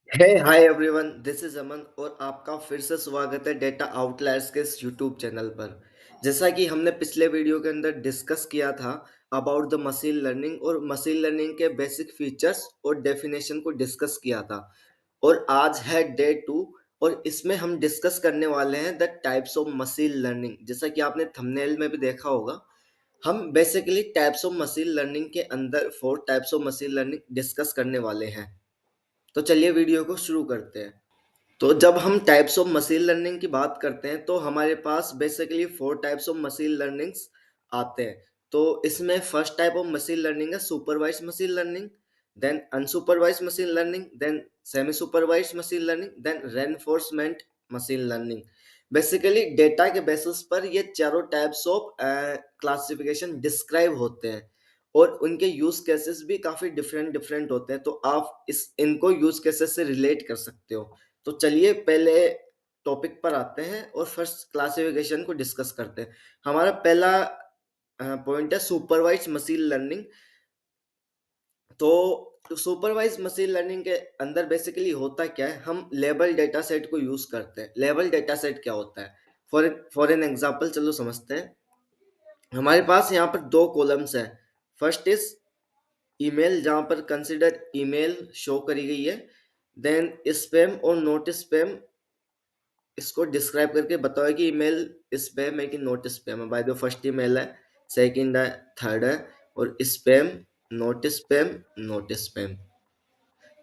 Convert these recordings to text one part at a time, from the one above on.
Hey hi everyone, this is Aman और आपका फिर से स्वागत है डेटा आउटलायर्स के इस यूट्यूब चैनल पर। जैसा कि हमने पिछले वीडियो के अंदर डिस्कस किया था अबाउट द मशीन लर्निंग और मशीन लर्निंग के बेसिक फीचर्स और डेफिनेशन को डिस्कस किया था। और आज है डे 2 और इसमें हम डिस्कस करने वाले हैं the types of machine learning. जैसा कि आपने थंबनेल में भी देखा होगा, हम basically types of machine learning के अंदर 4 types of machine learning discuss करने वाले हैं। तो चलिए वीडियो को शुरू करते हैं। तो जब हम टाइप्स ऑफ मशीन लर्निंग की बात करते हैं तो हमारे पास basically 4 types of machine learnings आते हैं। तो इसमें first type of machine learning है supervise machine learning, then unsupervise machine learning, then semi supervise machine learning, then reinforcement machine learning. Basically data के बेसिस पर ये चारों टाइप्स ऑफ क्लासिफिकेशन डिस्क्राइब होते हैं और उनके यूज केसेस भी काफी डिफरेंट डिफरेंट होते हैं। तो आप इस इनको यूज केसेस से रिलेट कर सकते हो। तो चलिए पहले टॉपिक पर आते हैं और फर्स्ट क्लासिफिकेशन को डिस्कस करते हैं। हमारा पहला पॉइंट है सुपरवाइज मशीन लर्निंग। तो सुपरवाइज मशीन लर्निंग के अंदर बेसिकली होता क्या है, हम लेबल डेटा सेट को यूज करते हैं। लेबल डेटा सेट क्या होता है, फॉर एन एग्जांपल चलो समझते हैं। हमारे पास यहाँ पर दो कॉलम्स है। फर्स्ट इज ईमेल, जहाँ पर कंसिडर ईमेल शो करी गई है। देन स्पैम और नॉट स्पैम, इसको डिस्क्राइब करके बताओ कि ईमेल स्पैम है कि नॉट स्पैम है। बाय द फर्स्ट ईमेल है, सेकंड है, थर्ड है, और स्पैम, नॉट स्पैम।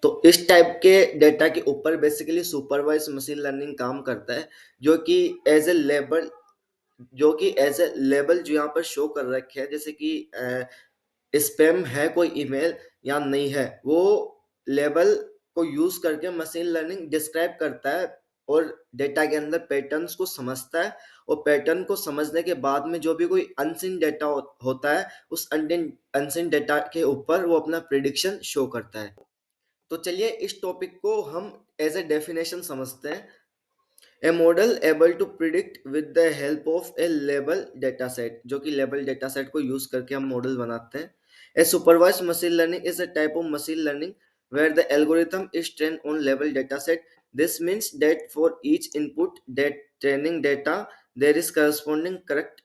तो इस टाइप के डेटा के ऊपर बेसिकली सुपरवाइज मशीन लर्निंग काम करता है, जो कि एज ए लेबल जो यहाँ पर शो कर रखे हैं, जैसे कि स्पैम है कोई ईमेल या नहीं है, वो लेबल को यूज करके मशीन लर्निंग डिस्क्राइब करता है और डेटा के अंदर पैटर्न्स को समझता है। और पैटर्न को समझने के बाद में जो भी कोई अनसीन डेटा होता है, उस अनसीन डेटा के ऊपर वो अपना प्रिडिक्शन शो करता है। तो चलिए इस टॉपिक को हम एज ए डेफिनेशन समझते हैं। A model able to predict with the help of a label data set, जो कि लेबल डेटा सेट को यूज करके हम मॉडल बनाते हैं। A supervise machine learning is a type of machine learning where the algorithm is trained on label data set. This means that for each input that training data there is corresponding correct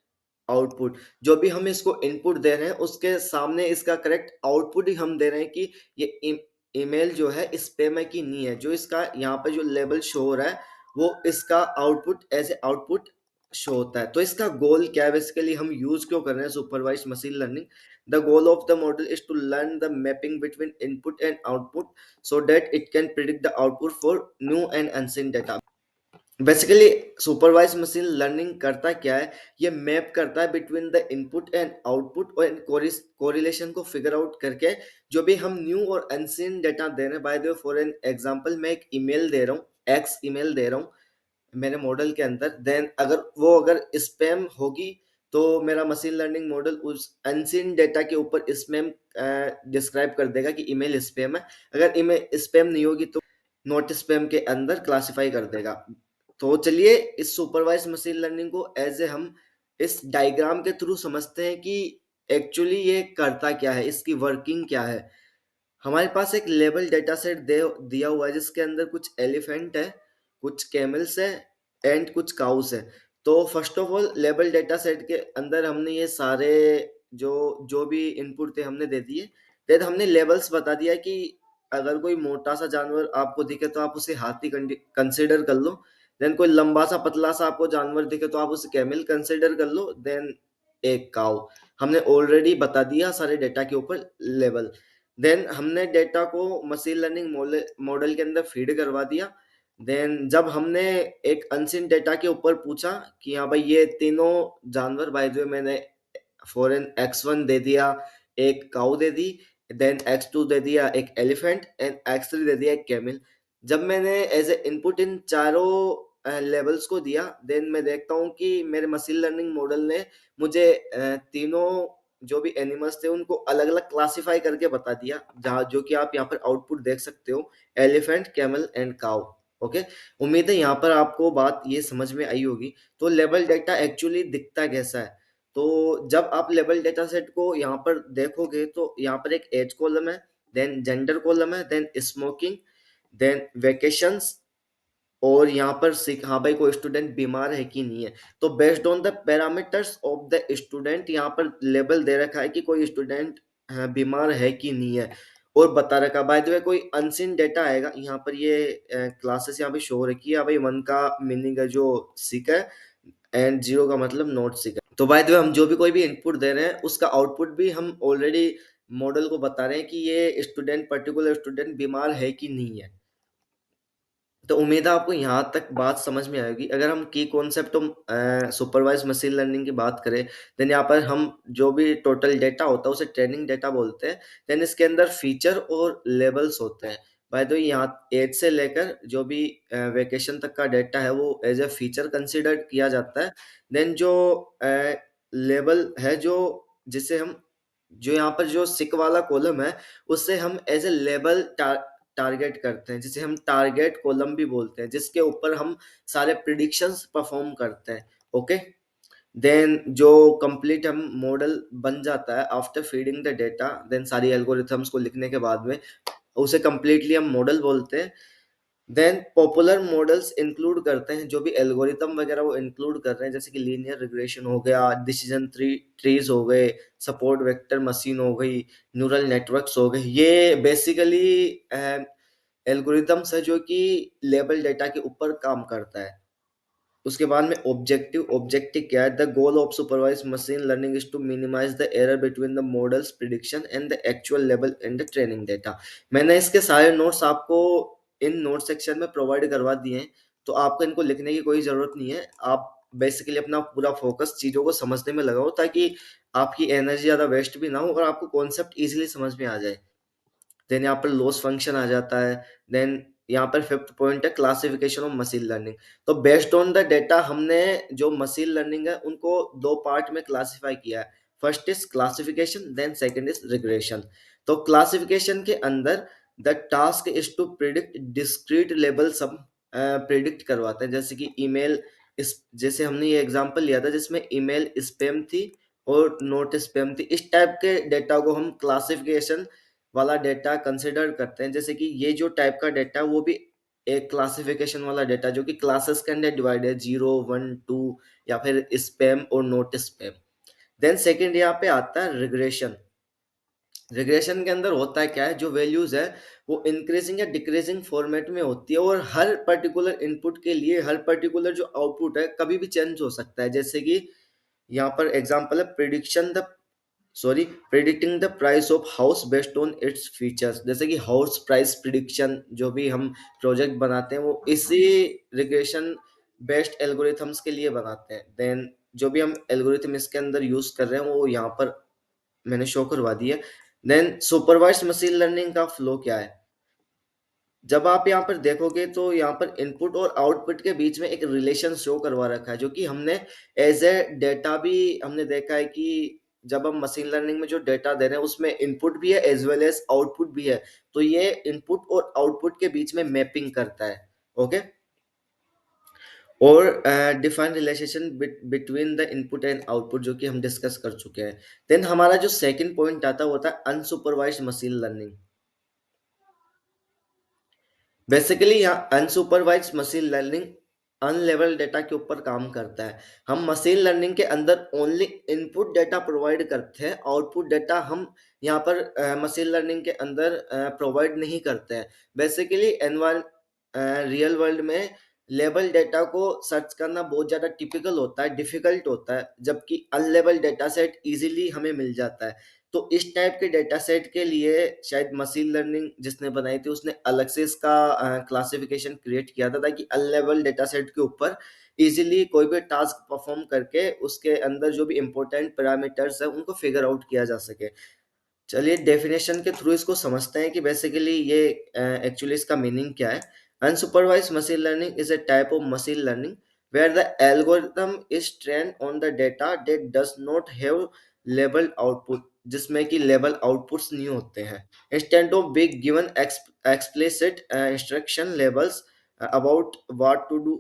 output. जो भी हम इसको input दे रहे हैं उसके सामने इसका correct output ही हम दे रहे हैं कि ये ईमेल जो है स्पैम है कि नहीं है। जो इसका यहाँ पे जो लेबल शो हो रहा है वो इसका output as a output show होता है। तो इसका गोल क्या है, बेसिकली हम यूज क्यों कर रहे हैं supervise machine learning. The goal of the model is to learn the mapping between input and output so that it can predict the output for new and unseen data. Basically supervise machine learning करता क्या है, ये map करता है between the input and output और correlation को figure out करके जो भी हम न्यू और अनसीन डेटा दे रहे हैं। Bye the way for an example, मैं एक ईमेल दे रहा हूँ, एक्स ईमेल दे रहा हूँ मेरे मॉडल के अंदर। देन अगर स्पैम होगी तो मेरा मशीन लर्निंग मॉडल उस अनसीन डेटा के ऊपर स्पैम डिस्क्राइब कर देगा कि ईमेल स्पैम है। अगर ईमेल स्पैम नहीं होगी तो नॉट स्पैम के अंदर क्लासिफाई कर देगा। तो चलिए इस सुपरवाइज मशीन लर्निंग को एज ए हम इस डायग्राम के थ्रू समझते हैं कि एक्चुअली ये करता क्या है, इसकी वर्किंग क्या है। हमारे पास एक लेबल डेटा सेट दिया हुआ है जिसके अंदर कुछ एलिफेंट है, कुछ कैमल्स है एंड कुछ काउस है। तो first of all label data set के अंदर हमने ये सारे जो जो भी इनपुट थे हमने दे दिए। फिर हमने लेबल्स बता दिया कि अगर कोई मोटा सा जानवर आपको दिखे तो आप उसे हाथी कंसिडर कर लो। देन कोई लंबा सा पतला सा आपको जानवर दिखे तो आप उसे कैमल कंसिडर कर लो। देन एक काउ। हमने ऑलरेडी बता दिया सारे डेटा के ऊपर लेबल। देन हमने डेटा को मशीन लर्निंग मॉडल के अंदर फीड करवा दिया। देन जब हमने एक अनसीन डेटा के ऊपर पूछा कि हाँ भाई ये तीनों जानवर, बाय द वे मैंने फॉरेन एक्स 1 दे दिया, एक काऊ दे दी, देन एक्स 2 दे दिया एक एलिफेंट एंड एक्स 3 दे दिया एक कैमल। जब मैंने एज ए इनपुट इन चारों लेवल्स को दिया, देन मैं देखता हूँ कि मेरे मशीन लर्निंग मॉडल ने मुझे तीनों जो भी एनिमल्स थे उनको अलग अलग क्लासिफाई करके बता दिया, जहाँ जो कि आप यहाँ पर आउटपुट देख सकते हो, elephant, camel and cow. Okay, उम्मीद है यहाँ पर आपको बात ये समझ में आई होगी। तो लेबल डेटा एक्चुअली दिखता कैसा है। तो जब आप लेबल डेटा सेट को यहाँ पर देखोगे तो यहाँ पर एक एज कॉलम है, देन जेंडर कॉलम है, देन स्मोकिंग, देन वेकेशंस, और यहाँ पर सिक, हाँ भाई कोई स्टूडेंट बीमार है कि नहीं है। तो based on the parameters of the student यहाँ पर लेबल दे रखा है कि कोई स्टूडेंट बीमार है कि नहीं है। और बता रखा बाय द वे कोई अनसीन डेटा आएगा यहाँ पर, ये क्लासेस यहाँ पे शो हो रखी है। भाई वन का मीनिंग है जो सिक है, एंड जीरो का मतलब नॉट सिक है। तो बाय द वे हम जो भी कोई भी इनपुट दे रहे हैं उसका आउटपुट भी हम ऑलरेडी मॉडल को बता रहे हैं कि ये स्टूडेंट, पर्टिकुलर स्टूडेंट बीमार है कि नहीं है। तो उम्मीद है आपको यहाँ तक बात समझ में आएगी। अगर हम की कॉन्सेप्ट सुपरवाइज मशीन लर्निंग की बात करें, देन यहाँ पर हम जो भी टोटल डेटा होता है उसे ट्रेनिंग डेटा बोलते हैं। देन इसके अंदर फीचर और लेबल्स होते हैं। बाय द वे यहाँ एज से लेकर जो भी वेकेशन तक का डेटा है वो एज ए फीचर कंसिडर किया जाता है। देन जो लेबल है, जो जिसे हम, जो यहाँ पर जो सिक वाला कॉलम है उससे हम एज ए लेबल टारगेट करते हैं, जिसे हम टारगेट कॉलम भी बोलते हैं, जिसके ऊपर हम सारे प्रिडिक्शंस परफॉर्म करते हैं। ओके। देन जो कंप्लीट हम मॉडल बन जाता है after feeding the data, then सारी एल्गोरिथम्स को लिखने के बाद में उसे कंप्लीटली हम मॉडल बोलते हैं। देन पॉपुलर मॉडल्स इंक्लूड करते हैं जो भी एल्गोरिथम वगैरह वो इंक्लूड कर रहे हैं, जैसे कि लीनियर रिग्रेशन हो गया, डिसीजन ट्रीज हो गए, सपोर्ट वेक्टर मशीन हो गई, न्यूरल नेटवर्क्स हो गए। ये बेसिकली एल्गोरिथम्स है जो कि लेबल डेटा के ऊपर काम करता है। उसके बाद में ऑब्जेक्टिव, ऑब्जेक्टिव क्या है? The goal of supervise machine learning is to minimise the error between the model's prediction and the actual level in the training data. मैंने इसके सारे नोट्स आपको इन नोट सेक्शन में प्रोवाइड करवा दिए हैं, तो आपको इनको लिखने की कोई जरूरत नहीं है। आप बेसिकली अपना पूरा फोकस चीजों को समझने में लगाओ, ताकि आपकी एनर्जी ज्यादा वेस्ट भी ना हो और आपको कॉन्सेप्ट इजीली समझ में आ जाए। देन यहाँ पर लॉस फंक्शन आ जाता है। देन यहाँ पर फिफ्थ पॉइंट है क्लासिफिकेशन ऑफ मशीन लर्निंग। तो बेस्ड ऑन द डेटा हमने जो मशीन लर्निंग है उनको दो पार्ट में क्लासिफाई किया है। First is classification, then second is regression. तो क्लासिफिकेशन के अंदर the task is to predict discrete level सब प्रिडिक्ट करवाते हैं, जैसे कि ईमेल इस, जैसे हमने ये एग्जांपल लिया था जिसमें ईमेल स्पैम थी और नोट स्पैम थी। इस टाइप के डेटा को हम क्लासिफिकेशन वाला डेटा कंसिडर करते हैं। जैसे कि ये जो टाइप का डेटा वो भी एक क्लासिफिकेशन वाला डेटा, जो कि क्लासेस के अंदर डिवाइड है, 0 1 2, या फिर स्पैम और नोट स्पैम। देन सेकंड यहाँ पे आता है रिग्रेशन। रिग्रेशन के अंदर होता है क्या है, जो वैल्यूज है वो इंक्रीजिंग या डिक्रीजिंग फॉर्मेट में होती है, और हर पर्टिकुलर इनपुट के लिए हर पर्टिकुलर जो आउटपुट है कभी भी चेंज हो सकता है। जैसे कि यहाँ पर एग्जांपल है prediction the, sorry, predicting the price of house based on its features. जैसे कि हाउस प्राइस प्रिडिक्शन जो भी हम प्रोजेक्ट बनाते हैं वो इसी रिग्रेशन बेस्ड एल्गोरिथम्स के लिए बनाते हैं। देन जो भी हम एल्गोरिथम इसके अंदर यूज कर रहे हैं वो यहाँ पर मैंने शो करवा दिया। देन सुपरवाइज्ड मशीन लर्निंग का फ्लो क्या है? जब आप यहाँ पर देखोगे तो यहाँ पर इनपुट और आउटपुट के बीच में एक रिलेशन शो करवा रखा है, जो कि हमने एज ए डेटा भी हमने देखा है कि जब हम मशीन लर्निंग में जो डेटा दे रहे हैं उसमें इनपुट भी है एज वेल एज आउटपुट भी है। तो ये इनपुट और आउटपुट के बीच में मैपिंग करता है। ओके। और define relation between the input and output, जो कि हम डिस्कस कर चुके हैं। देन हमारा जो सेकंड पॉइंट आता है वो होता है अनसुपरवाइज्ड मशीन लर्निंग। बेसिकली यहाँ अनसुपरवाइज्ड मशीन लर्निंग अनलेवल डेटा के ऊपर काम करता है। हम मशीन लर्निंग के अंदर ओनली इनपुट डेटा प्रोवाइड करते हैं, आउटपुट डेटा हम यहाँ पर मशीन लर्निंग के अंदर प्रोवाइड नहीं करते हैं। बेसिकली रियल वर्ल्ड में लेबल डेटा को सर्च करना बहुत ज़्यादा टिपिकल होता है, डिफिकल्ट होता है, जबकि अनलेबल डेटा सेट इजीली हमें मिल जाता है। तो इस टाइप के डेटा सेट के लिए शायद मशीन लर्निंग जिसने बनाई थी उसने अलग से इसका क्लासिफिकेशन क्रिएट किया था, ताकि अनलेबल डेटा सेट के ऊपर इजीली कोई भी टास्क परफॉर्म करके उसके अंदर जो भी इंपॉर्टेंट पैरामीटर्स है उनको फिगर आउट किया जा सके। चलिए डेफिनेशन के थ्रू इसको समझते हैं कि बेसिकली ये एक्चुअली इसका मीनिंग क्या है। Unsupervised machine learning is a type of machine learning where the algorithm is trained on the data that does not have labeled output, जिसमें कि लेबल आउटपुट्स नहीं होते हैं। Instant of big given explicit instruction labels about what to do,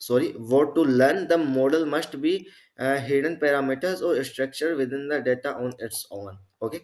sorry, what to learn, the model must be hidden parameters or structure within the data on its own. Okay.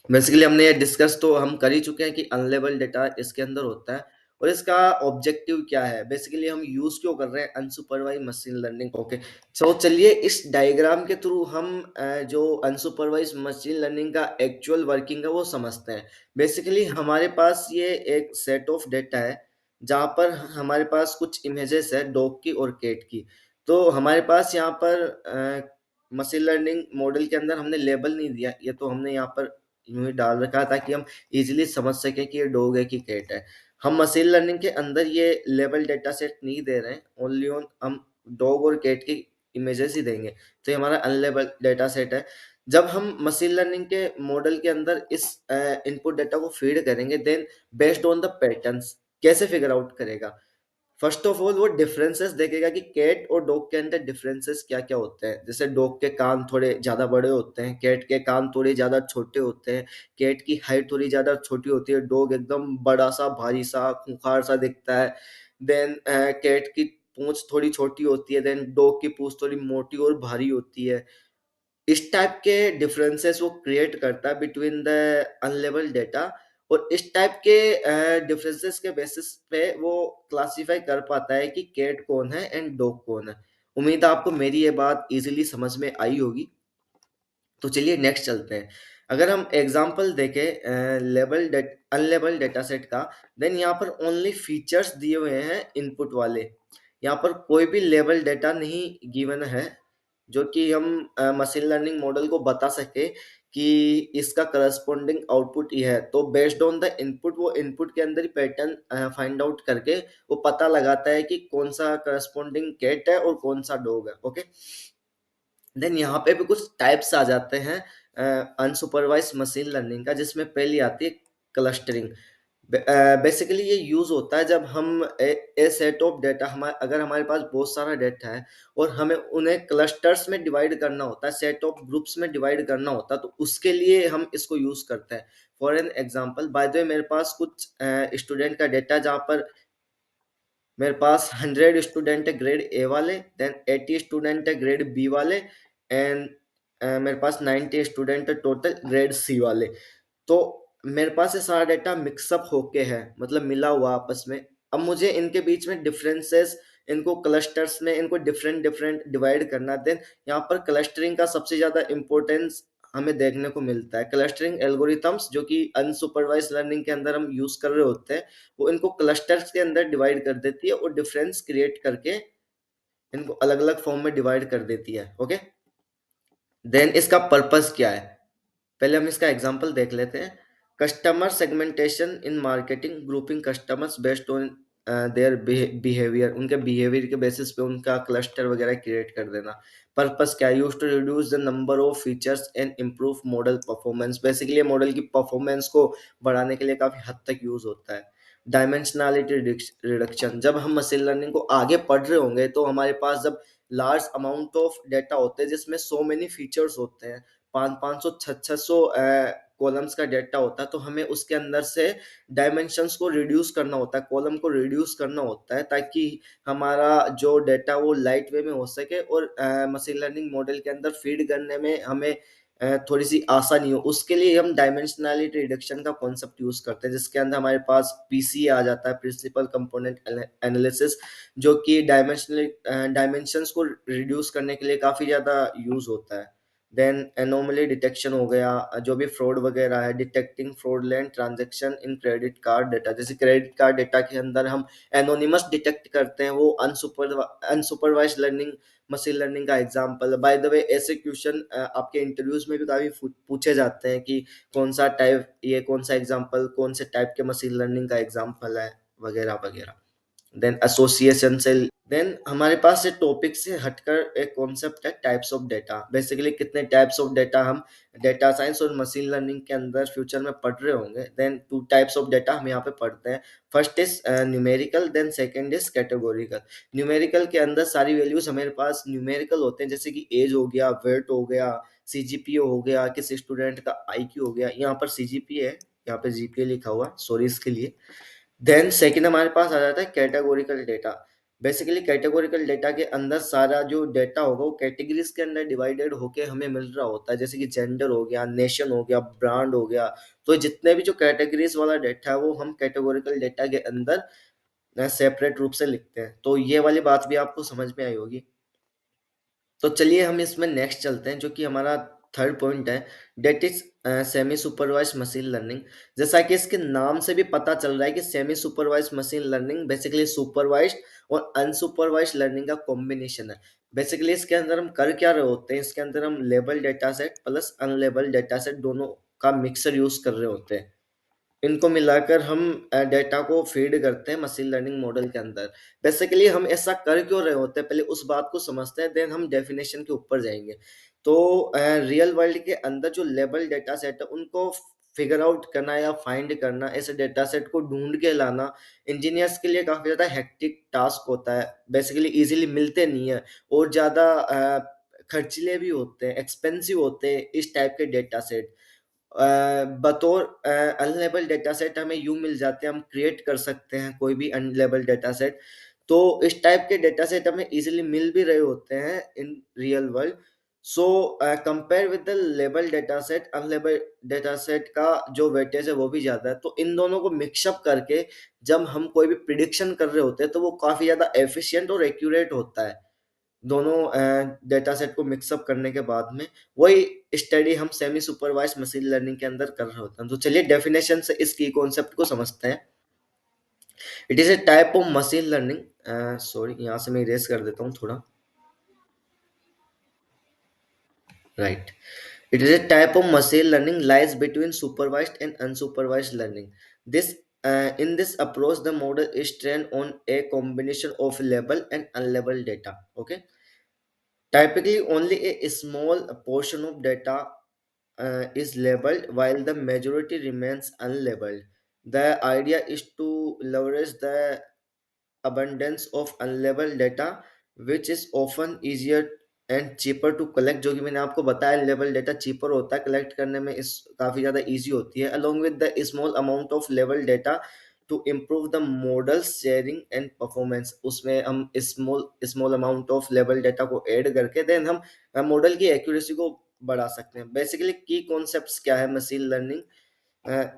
Basically हमने ये discuss तो हम कर ही चुके हैं कि unlabelled data इसके अंदर होता है और इसका ऑब्जेक्टिव क्या है। बेसिकली हम यूज क्यों कर रहे हैं अनसुपरवाइज मशीन लर्निंग। ओके, सो चलिए इस डायग्राम के थ्रू हम जो अनसुपरवाइज मशीन लर्निंग का एक्चुअल वर्किंग है वो समझते हैं। बेसिकली हमारे पास ये एक सेट ऑफ डेटा है जहाँ पर हमारे पास कुछ इमेजेस है डॉग की और कैट की। तो हमारे पास यहाँ पर मशीन लर्निंग मॉडल के अंदर हमने लेबल नहीं दिया, ये तो हमने यहाँ पर यूं ही डाल रखा है ताकि हम इजीली समझ सकें कि ये डॉग है कि कैट है। हम मशीन लर्निंग के अंदर ये लेबल डेटा सेट नहीं दे रहे हैं, ओनली ऑन हम डॉग और कैट की इमेजेस ही देंगे। तो ये हमारा अनलेबल डेटा सेट है। जब हम मशीन लर्निंग के मॉडल के अंदर इस इनपुट डेटा को फीड करेंगे, then based on the patterns कैसे फिगर आउट करेगा। फर्स्ट ऑफ ऑल वो डिफरेंसेस देखेगा कि कैट और डॉग के अंदर डिफरेंसेस क्या क्या होते हैं। जैसे डॉग के कान थोड़े ज्यादा बड़े होते हैं, कैट के कान थोड़े ज्यादा छोटे होते हैं, कैट की हाइट थोड़ी ज्यादा छोटी होती है, डॉग एकदम बड़ा सा भारी सा खूंखार सा दिखता है। देन कैट की पूंछ थोड़ी छोटी होती है, देन डॉग की पूंछ थोड़ी मोटी और भारी होती है। इस टाइप के डिफरेंसेस वो क्रिएट करता है बिटवीन द अनलेबल डेटा। और इस टाइप के डिफरेंसेस के बेसिस पे वो क्लासिफाई कर पाता है कि कैट कौन है एंड डॉग कौन है। उम्मीद है आपको मेरी ये बात इजीली समझ में आई होगी। तो चलिए नेक्स्ट चलते हैं। अगर हम एग्जांपल देखें लेबल अनलेबल डेटा सेट का, देन यहाँ पर ओनली फीचर्स दिए हुए हैं इनपुट वाले। यहाँ पर कोई भी लेबल डेटा नहीं गिवन है जो कि हम मशीन लर्निंग मॉडल को बता सके कि इसका करस्पॉन्डिंग आउटपुट ये है। तो बेस्ड ऑन द इनपुट वो इनपुट के अंदर ही पैटर्न फाइंड आउट करके वो पता लगाता है कि कौन सा करस्पॉन्डिंग कैट है और कौन सा डॉग है। ओके, देन यहाँ पे भी कुछ टाइप्स आ जाते हैं अनसुपरवाइज मशीन लर्निंग का, जिसमें पहली आती है क्लस्टरिंग। बेसिकली ये यूज होता है जब हम ए सेट ऑफ डेटा, हमारे अगर हमारे पास बहुत सारा डेटा है और हमें उन्हें क्लस्टर्स में डिवाइड करना होता है, सेट ऑफ ग्रुप्स में डिवाइड करना होता है, तो उसके लिए हम इसको यूज करते हैं। For an example, bye the वे मेरे पास कुछ स्टूडेंट का डेटा जहाँ पर मेरे पास 100 स्टूडेंट है ग्रेड ए वाले, देन 80 स्टूडेंट है ग्रेड बी वाले, एंड मेरे पास 90 स्टूडेंट है टोटल ग्रेड सी वाले। तो मेरे पास ये सारा डेटा मिक्सअप होके है, मतलब मिला हुआ आपस में। अब मुझे इनके बीच में डिफरेंसेस, इनको क्लस्टर्स में इनको डिफरेंट डिफरेंट डिवाइड करना। देन यहाँ पर क्लस्टरिंग का सबसे ज्यादा इंपॉर्टेंस हमें देखने को मिलता है। क्लस्टरिंग एल्गोरिथम्स जो कि अनसुपरवाइज लर्निंग के अंदर हम यूज कर रहे होते हैं, वो इनको क्लस्टर्स के अंदर डिवाइड कर देती है और डिफरेंस क्रिएट करके इनको अलग अलग फॉर्म में डिवाइड कर देती है। ओके, देन इसका पर्पस क्या है, पहले हम इसका एग्जांपल देख लेते हैं। Customer segmentation in marketing, grouping customers based on their behaviour, उनके बिहेवियर के बेसिस पे उनका क्लस्टर वगैरह क्रिएट कर देना। पर्पस क्या है, use to reduce the number of features and improve model performance. Basically model की परफॉर्मेंस को बढ़ाने के लिए काफी हद तक यूज होता है। डायमेंशनैलिटी रिडक्शन, जब हम मशीन लर्निंग को आगे पढ़ रहे होंगे तो हमारे पास जब लार्ज अमाउंट ऑफ डेटा होते हैं जिसमें सो मेनी फीचर्स होते हैं, 500 600 कॉलम्स का डेटा होता है, तो हमें उसके अंदर से डायमेंशंस को रिड्यूस करना होता है, कॉलम को रिड्यूस करना होता है, ताकि हमारा जो डेटा वो लाइट वे में हो सके और मशीन लर्निंग मॉडल के अंदर फीड करने में हमें थोड़ी सी आसानी हो। उसके लिए हम डायमेंशनैलिटी रिडक्शन का कॉन्सेप्ट यूज करते हैं, जिसके अंदर हमारे पास पीसी आ जाता है, प्रिंसिपल कंपोनेंट एनालिसिस, जो कि डायमेंशंस को रिड्यूस करने के लिए काफी ज्यादा यूज होता है। देन एनोमली डिटेक्शन हो गया, जो भी फ्रॉड वगैरह है, detecting fraudulent transaction in credit card data. जैसे क्रेडिट कार्ड डेटा के अंदर हम एनोनिमस डिटेक्ट करते हैं, वो अनसुपरवाइज लर्निंग मशीन लर्निंग का एग्जांपल है। बाय द वे ऐसे क्वेश्चन आपके इंटरव्यूज में भी काफी पूछे जाते हैं कि कौन सा टाइप, ये कौन सा एग्जांपल कौन से टाइप के मशीन लर्निंग का एग्जांपल है, वगैरह वगैरह। देन एसोसिएशन से, देन हमारे पास ये टॉपिक से हटकर एक कॉन्सेप्ट है टाइप्स ऑफ डेटा। बेसिकली कितने टाइप्स ऑफ डेटा हम डेटा साइंस और मशीन लर्निंग के अंदर फ्यूचर में पढ़ रहे होंगे। देन 2 टाइप्स ऑफ डेटा हम यहाँ पे पढ़ते हैं। First is numerical, then second is categorical. Numerical के अंदर सारी वैल्यूज हमारे पास न्यूमेरिकल होते हैं, जैसे कि एज हो गया, वेट हो गया, सीजीपीए हो गया, किसी स्टूडेंट का आईक्यू हो गया। यहाँ पर सीजीपीए है, यहाँ पे जीपीए लिखा हुआ, सॉरी इसके लिए। देन सेकंड हमारे पास आ जाता है categorical data. Basically categorical data के अंदर सारा जो डेटा होगा वो कैटेगरीज के अंदर डिवाइडेड होके हमें मिल रहा होता है, जैसे कि जेंडर हो गया, नेशन हो गया, ब्रांड हो गया। तो जितने भी जो कैटेगरीज वाला डेटा है वो हम कैटेगोरिकल डेटा के अंदर सेपरेट रूप से लिखते हैं। तो ये वाली बात भी आपको समझ में आई होगी। तो चलिए हम इसमें नेक्स्ट चलते हैं, जो कि हमारा थर्ड पॉइंट है, that is semi supervise machine learning. जैसा कि इसके नाम से भी पता चल रहा है कि semi supervise machine learning basically supervised और अनसुपरवाइज्ड लर्निंग का कॉम्बिनेशन है। बेसिकली इसके अंदर हम कर क्या रहे होते हैं, इसके अंदर हम label data set plus unlabel data set दोनों का मिक्सर यूज कर रहे होते हैं। इनको मिलाकर हम डेटा को फीड करते हैं मशीन लर्निंग मॉडल के अंदर। बेसिकली हम ऐसा कर क्यों रहे होते हैं, पहले उस बात को समझते हैं, देन हम डेफिनेशन के ऊपर जाएंगे। तो रियल वर्ल्ड के अंदर जो लेबल डेटा सेट है उनको फिगर आउट करना या फाइंड करना, ऐसे डेटा सेट को ढूंढ के लाना इंजीनियर्स के लिए काफी ज्यादा हेक्टिक टास्क होता है। बेसिकली इजीली मिलते नहीं है और ज्यादा खर्चीले भी होते हैं, एक्सपेंसिव होते हैं इस टाइप के डेटा सेट। बतौर अनलेबल डेटा सेट हमें यूं मिल जाते हैं, हम क्रिएट कर सकते हैं कोई भी अनलेबल डेटा सेट। तो इस टाइप के डेटा सेट हमें इजीली मिल भी रहे होते हैं in real world. So compare with the label data set, unlabel data set का जो वेटेज है वो भी ज्यादा है। तो इन दोनों को मिक्सअप करके जब हम कोई भी प्रिडिक्शन कर रहे होते हैं तो वो काफी ज्यादा एफिशिएंट और एक्यूरेट होता है, दोनों डेटा सेट को मिक्सअप करने के बाद में। वही स्टडी हम सेमी सुपरवाइज मशीन लर्निंग के अंदर कर रहे होते हैं। तो चलिए डेफिनेशन से इस की कॉन्सेप्ट को समझते हैं। It is a type of machine learning, sorry यहाँ से मैं इरेज कर देता हूँ थोड़ा। Right, it is a type of machine learning lies between supervised and unsupervised learning. This in this approach the model is trained on a combination of label and unlabeled data. Okay, typically only a small portion of data is labeled while the majority remains unlabeled. The idea is to leverage the abundance of unlabeled data, which is often easier and cheaper to collect. जो कि मैंने आपको बताया level data cheaper होता है, collect करने में इस काफ़ी ज़्यादा इजी होती है। Along with the small amount of level data to improve the model sharing and performance. उसमें हम small small amount of level data को ऐड करके देन हम मॉडल की एक्यूरेसी को बढ़ा सकते हैं। बेसिकली की कॉन्सेप्ट्स क्या है machine learning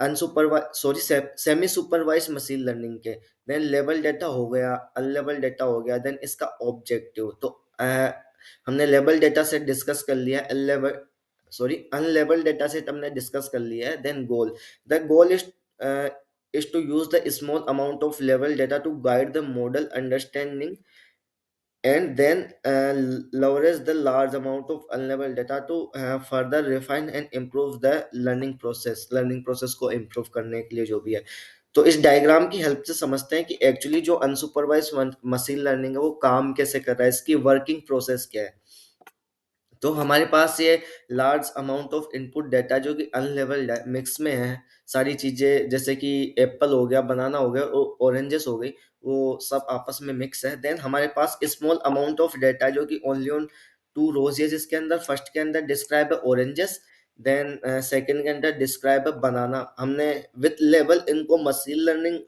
unsupervise sorry semi supervise machine learning के। देन लेवल डेटा हो गया, अनलेबल डेटा हो गया, देन इसका ऑब्जेक्टिव। तो हमने लेवल डेटा सेट डिस्कस कर लिया, अनलेबल डेटा सेट हमने डिस्कस कर लिया है। Then goal, the goal is to use the small amount of level data to guide the model understanding and then leverage the large amount of unlabeled data to further refine and improve the learning process को improve करने के लिए जो भी है। तो इस diagram की हेल्प से समझते हैं कि एक्चुअली जो अनसुपरवाइज मशीन लर्निंग है वो काम कैसे कर रहा है, इसकी वर्किंग प्रोसेस क्या है। तो हमारे पास ये large amount of input data जो कि अनलेबल्ड है, मिक्स में है सारी चीजें, जैसे कि एप्पल हो गया, बनाना हो गया, ऑरेंजेस हो गई, वो सब आपस में मिक्स है। देन हमारे पास स्मॉल अमाउंट ऑफ डाटा जो कि ओनली ऑन टू रोज है, जिसके अंदर फर्स्ट के अंदर डिस्क्राइब है ऑरेंजेस, देन सेकंड के अंदर डिस्क्राइब है बनाना। हमने विथ लेबल इनको मशीन लर्निंग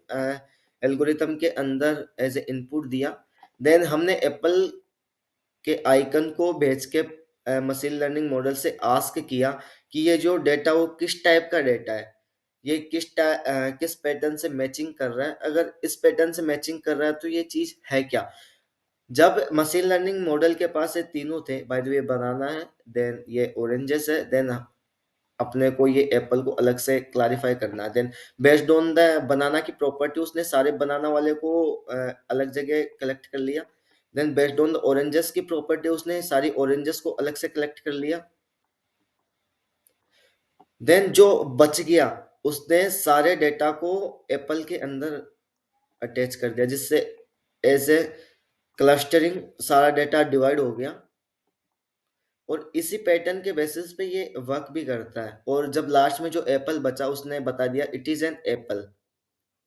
एल्गोरिथम के अंदर एज ए इनपुट दिया। देन हमने एप्पल के आइकन को भेज के मशीन लर्निंग मॉडल से आस्क किया कि ये जो डेटा वो किस टाइप का डेटा है, ये किस पैटर्न से मैचिंग कर रहा है। अगर इस पैटर्न से मैचिंग कर रहा है तो ये चीज है क्या। जब मशीन लर्निंग मॉडल के पास ये तीनों थे, बाय द वे बनाना है, देन ये ऑरेंजेस है, देन अपने को ये एप्पल को अलग से क्लैरिफाई करना है। Then based on the banana की प्रॉपर्टी उसने सारे बनाना वाले को अलग जगह कलेक्ट कर लिया। Then based on the oranges की प्रॉपर्टी उसने सारी ऑरेंजेस को अलग से कलेक्ट कर लिया। देन जो बच गया उसने सारे डेटा को एप्पल के अंदर अटैच कर दिया, जिससे एज ए क्लस्टरिंग सारा डेटा डिवाइड हो गया और इसी पैटर्न के बेसिस पे ये वर्क भी करता है। और जब लास्ट में जो एप्पल बचा उसने बता दिया इट इज एन एप्पल,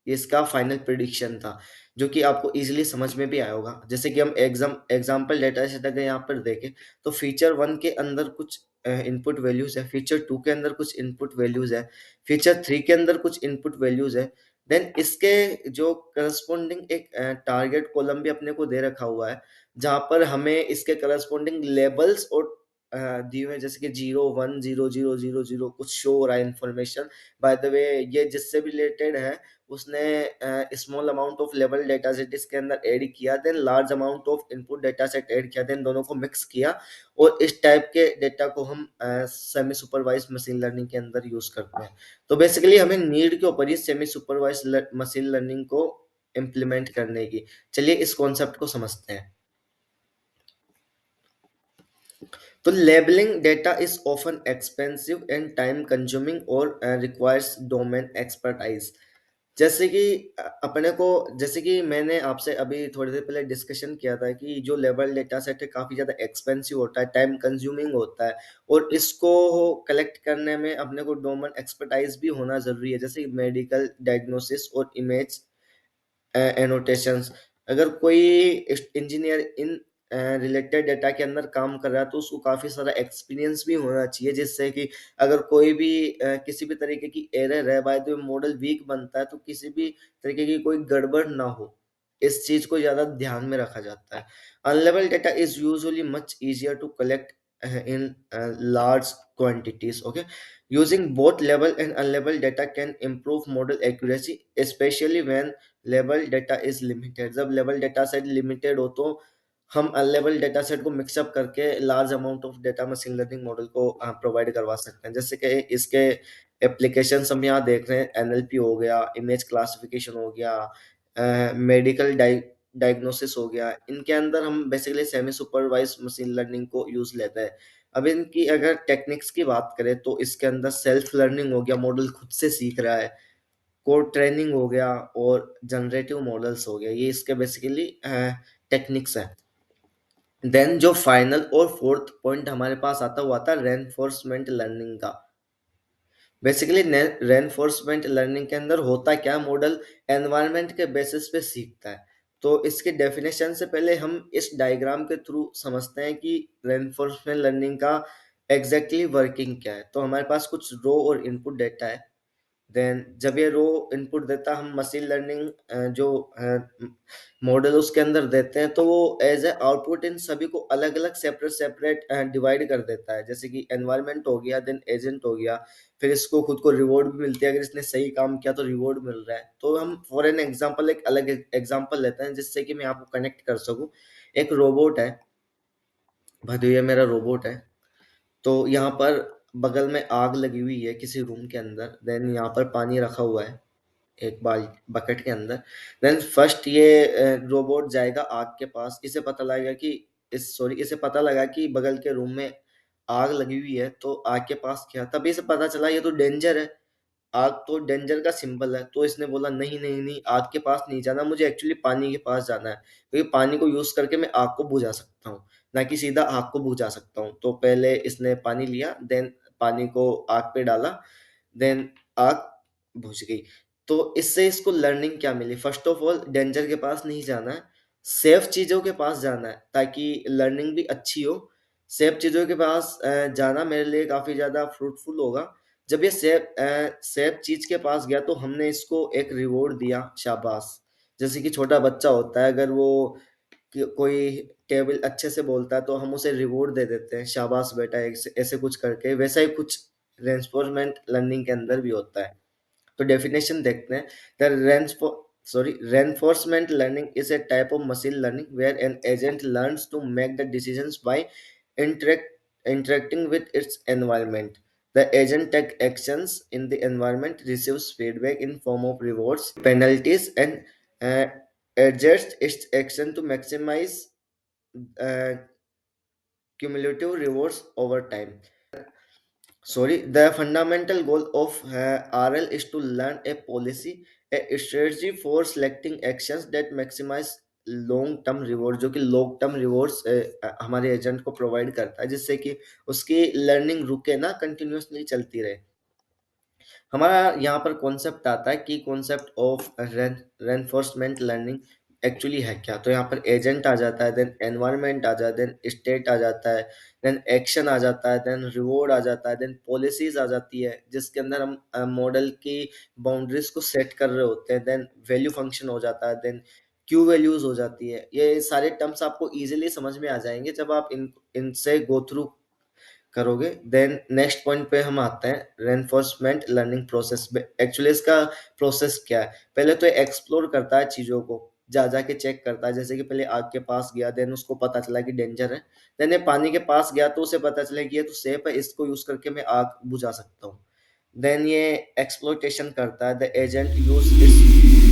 ये इसका फाइनल प्रिडिक्शन था, जो कि आपको इजीली समझ में भी आया होगा। जैसे कि हम एग्जाम्पल डेटा सेट अगर यहाँ पर देखें तो फीचर वन के अंदर कुछ इनपुट वैल्यूज है, फीचर टू के अंदर कुछ इनपुट वैल्यूज है, फीचर थ्री के अंदर कुछ इनपुट वैल्यूज है, देन इसके जो करस्पॉन्डिंग एक टारगेट कॉलम भी अपने को दे रखा हुआ है, जहां पर हमें इसके करस्पॉन्डिंग लेबल्स और दिए हुए हैं, जैसे कि 0 1 0 0 0 0 कुछ शो हो रहा है इन्फॉर्मेशन। बाय द वे ये जिससे भी रिलेटेड है, उसने small amount of level data set इसके अंदर ऐड किया, then large amount of input data set add किया, देन दोनों को मिक्स किया, और इस टाइप के डेटा को हम सेमी सुपरवाइज मशीन लर्निंग के अंदर यूज करते हैं। तो बेसिकली हमें नीड के ऊपर ही सेमी सुपरवाइज मशीन लर्निंग को इम्प्लीमेंट करने की। चलिए इस कॉन्सेप्ट को समझते हैं। तो labelling data is often expensive and time consuming और रिक्वायर्स डोमेन एक्सपर्टाइज। जैसे कि अपने को, जैसे कि मैंने आपसे अभी थोड़ी देर पहले डिस्कशन किया था कि जो लेवल डेटा सेट है काफ़ी ज़्यादा एक्सपेंसिव होता है, टाइम कंज्यूमिंग होता है, और इसको कलेक्ट करने में अपने को डोमेन एक्सपर्टाइज भी होना ज़रूरी है, जैसे मेडिकल डायग्नोसिस और इमेज एनोटेशंस। अगर कोई इंजीनियर इन रिलेटेड डेटा के अंदर काम कर रहा है, तो उसको काफ़ी सारा एक्सपीरियंस भी होना चाहिए, जिससे कि अगर कोई भी किसी भी तरीके की एरर है, by the way model weak बनता है, तो किसी भी तरीके की कोई गड़बड़ ना हो, इस चीज़ को ज़्यादा ध्यान में रखा जाता है। Unlabelled data is usually much easier to collect in large quantities. Okay, using both label and unlabeled data can improve model accuracy, especially when level data is limited. जब लेवल डेटा सेट लिमिटेड हो, तो हम unlabelled data set को mix up करके large amount of data machine learning model को provide करवा सकते हैं। जैसे कि इसके एप्लीकेशन हम यहाँ देख रहे हैं, एनएलपी हो गया, इमेज क्लासिफिकेशन हो गया, मेडिकल डायग्नोसिस हो गया। इनके अंदर हम basically semi supervise machine learning को यूज लेते हैं। अब इनकी अगर टेक्निक्स की बात करें, तो इसके अंदर सेल्फ लर्निंग हो गया, मॉडल खुद से सीख रहा है, कोड ट्रेनिंग हो गया, और जनरेटिव मॉडल्स हो गया। ये इसके बेसिकली टेक्निक्स हैं। देन जो फाइनल और फोर्थ पॉइंट हमारे पास आता हुआ था रेनफोर्समेंट लर्निंग का। बेसिकली रेनफोर्समेंट लर्निंग के अंदर होता क्या, मॉडल एनवायरनमेंट के बेसिस पे सीखता है। तो इसके डेफिनेशन से पहले हम इस डायग्राम के थ्रू समझते हैं कि रेनफोर्समेंट लर्निंग का एग्जैक्टली वर्किंग क्या है। तो हमारे पास कुछ रो और इनपुट डेटा है। देन जब ये रो इनपुट देता, हम मशीन लर्निंग जो मॉडल उसके अंदर देते हैं, तो वो एज ए आउटपुट इन सभी को अलग अलग सेपरेट सेपरेट डिवाइड कर देता है। जैसे कि एनवायरनमेंट हो गया, देन एजेंट हो गया, फिर इसको खुद को रिवॉर्ड भी मिलती है, अगर इसने सही काम किया तो रिवॉर्ड मिल रहा है। तो हम फॉर एन एग्जांपल एक अलग एग्जांपल लेते हैं, जिससे कि मैं आपको कनेक्ट कर सकूं। एक रोबोट है, भदोही मेरा रोबोट है। तो यहाँ पर बगल में आग लगी हुई है किसी रूम के अंदर, देन यहाँ पर पानी रखा हुआ है एक बाल बकेट के अंदर। देन फर्स्ट ये रोबोट जाएगा आग के पास, इसे पता लगेगा कि इसे पता लगा कि बगल के रूम में आग लगी हुई है, तो आग के पास गया, तभी इसे पता चला ये तो डेंजर है, आग तो डेंजर का सिंबल है। तो इसने बोला नहीं नहीं नहीं, आग के पास नहीं जाना, मुझे एक्चुअली पानी के पास जाना है, क्योंकि पानी को यूज करके मैं आग को बुझा सकता हूँ, ना कि सीधा आग को बुझा सकता हूँ। तो पहले इसने पानी लिया, देन पानी को आग पे डाला, देन आग बुझ गई। तो इससे इसको लर्निंग क्या मिली, फर्स्ट ऑफ ऑल डेंजर के पास नहीं जाना है, सेफ चीजों के पास जाना है, ताकि लर्निंग भी अच्छी हो। सेफ चीजों के पास जाना मेरे लिए काफी ज्यादा फ्रूटफुल होगा। जब ये सेफ चीज के पास गया, तो हमने इसको एक रिवॉर्ड दिया, शाबाश। जैसे कि छोटा बच्चा होता है, अगर वो कोई टेबल अच्छे से बोलता है, तो हम उसे रिवॉर्ड दे देते हैं, शाबाश बेटा, ऐसे ऐसे कुछ करके। वैसा ही कुछ रेंफोर्समेंट लर्निंग के अंदर भी होता है। तो डेफिनेशन देखते हैं। Reinforcement learning is a type of machine learning where an agent learns to make the decisions by interact, interacting with its environment. The agent takes actions in the environment, receives feedback in form of rewards, penalties, and uh, adjusts its action to maximize uh, cumulative rewards over time. The fundamental goal of RL is to learn a policy, a strategy for selecting actions that maximize long term reward, जो कि long term rewards हमारे agent को provide करता है, जिससे कि उसकी learning रुके ना, कंटिन्यूअसली चलती रहे। हमारा यहाँ पर कॉन्सेप्ट आता है कि concept of reinforcement learning. Actually है क्या, तो यहाँ पर एजेंट आ जाता है, देन एनवायरनमेंट आ जाता है, देन स्टेट आ जाता है, देन एक्शन आ जाता है, देन रिवॉर्ड आ जाता है, देन पॉलिसीज आ जाती है जिसके अंदर हम मॉडल की बाउंड्रीज को सेट कर रहे होते हैं, देन वैल्यू फंक्शन हो जाता है, देन क्यू वैल्यूज हो जाती है। ये सारे टर्म्स आपको इजीली समझ में आ जाएंगे जब आप इनसे गो थ्रू करोगे। देन नेक्स्ट पॉइंट पे हम आते हैं रेनफोर्समेंट लर्निंग प्रोसेस पे। एक्चुअली इसका प्रोसेस क्या है, पहले तो एक्सप्लोर करता है चीज़ों को, जा जा के चेक करता है, जैसे कि पहले आग के पास गया, देन उसको पता चला कि डेंजर है, देन ये पानी के पास गया तो उसे पता चला कि ये तो सेफ है, इसको यूज करके मैं आग बुझा सकता हूँ। देन ये एक्सप्लोइटेशन करता है, द एजेंट यूज इट्स